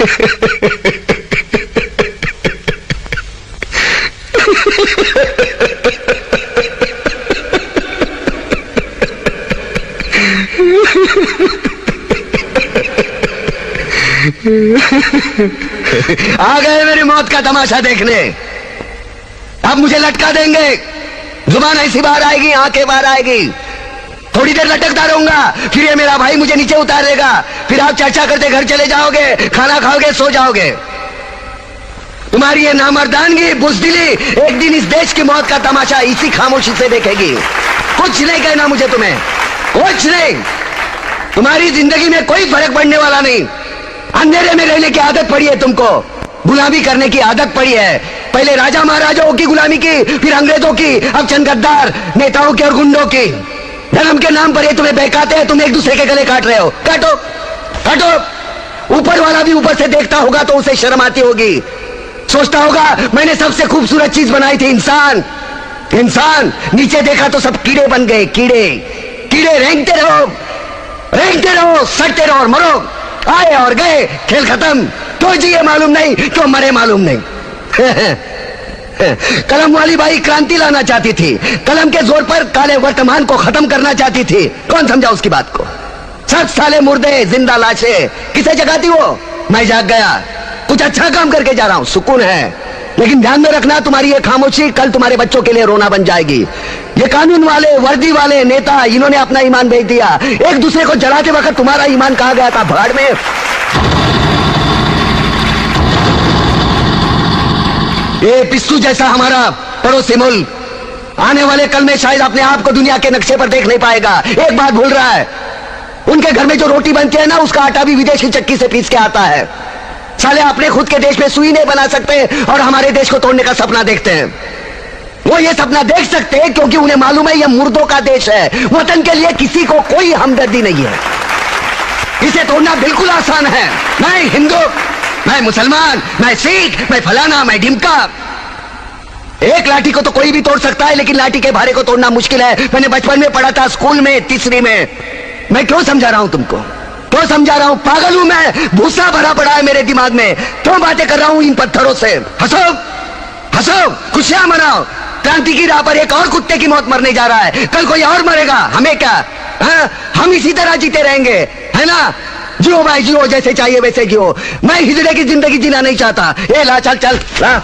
आ गए मेरी मौत का तमाशा देखने। अब मुझे लटका देंगे, जुबान ऐसी बाहर आएगी, आंखें बाहर आएगी, थोड़ी देर लटकता रहूंगा, फिर ये मेरा भाई मुझे नीचे उतारेगा, फिर आप चर्चा करते घर चले जाओगे, खाना खाओगे, सो जाओगे। तुम्हारी ये नामर्दानगी, बुज़दिली एक दिन इस देश की मौत का तमाशा इसी खामोशी से देखेगी। कुछ नहीं कहना मुझे, तुम्हें कुछ नहीं। तुम्हारी जिंदगी में कोई फर्क पड़ने वाला नहीं। अंधेरे में रहने की आदत पड़ी है तुमको, गुलामी करने की आदत पड़ी है। पहले राजा महाराजाओं की गुलामी की, फिर अंग्रेजों की, अब चंद गद्दार नेताओं की और गुंडों की। धर्म के नाम पर ये तुम्हें बहकाते हैं, तुम एक दूसरे के गले काट रहे हो। काटो काटो। ऊपर वाला भी ऊपर से देखता होगा तो उसे शर्म आती होगी, सोचता होगा मैंने सबसे खूबसूरत चीज बनाई थी, इंसान। इंसान नीचे देखा तो सब कीड़े बन गए, कीड़े कीड़े। रेंगते रहो, सड़ते रहो और मरो। आए और गए, खेल खत्म। क्यों जिए मालूम नहीं, क्यों मरे मालूम नहीं। कलम वाली बाई क्रांति लाना चाहती थी, कलम के जोर पर काले वर्तमान को खत्म करना चाहती थी। कौन समझा उसकी बात को? सब साले मुर्दे, जिंदा लाशें। किसे जगाती वो? मैं जाग गया, कुछ अच्छा काम करके जा रहा हूं, सुकून है। लेकिन ध्यान में रखना, तुम्हारी ये खामोशी कल तुम्हारे बच्चों के लिए रोना बन जाएगी। ये कानून वाले, वर्दी वाले नेता, इन्होंने अपना ईमान बेच दिया। एक दूसरे को जलाते वक्त तुम्हारा ईमान कहां गया था? भाड़ में। ये पिस्सू जैसा हमारा पड़ोसी मुल्क आने वाले कल में शायद अपने आप को दुनिया के नक्शे पर देख नहीं पाएगा। एक बात भूल रहा है, उनके घर में जो रोटी बनती है ना, उसका आटा भी विदेशी चक्की से पीस के आता है। साले अपने खुद के देश में सुई नहीं बना सकते और हमारे देश को तोड़ने का सपना देखते हैं। वो ये सपना देख सकते हैं क्योंकि उन्हें मालूम है ये मुर्दों का देश है। वतन के लिए किसी को कोई हमदर्दी नहीं है। इसे तोड़ना बिल्कुल आसान है। मैं हिंदू, मैं मुसलमान, मैं सिख, मैं फलाना, मैं ढिमका। एक लाठी को तो कोई भी तोड़ सकता है, लेकिन लाठी के भारे को तोड़ना मुश्किल है। मैंने बचपन में पढ़ा था, स्कूल में, तीसरी में। मैं क्यों समझा रहा हूं तुमको? क्यों समझा रहा हूं? पागल हूं मैं? भूसा भरा पड़ा है मेरे दिमाग में। क्यों बातें कर रहा हूं इन पत्थरों से? हंसो हंसो, खुशियां मनाओ। क्रांति की राह पर एक और कुत्ते की मौत मरने जा रहा है, कल कोई और मरेगा। हमें क्या? हम इसी तरह जीते रहेंगे, है ना? जियो भाई जियो, जैसे चाहिए वैसे जियो। मैं हिजड़े की जिंदगी जीना नहीं चाहता। ए ला, चल चल ला।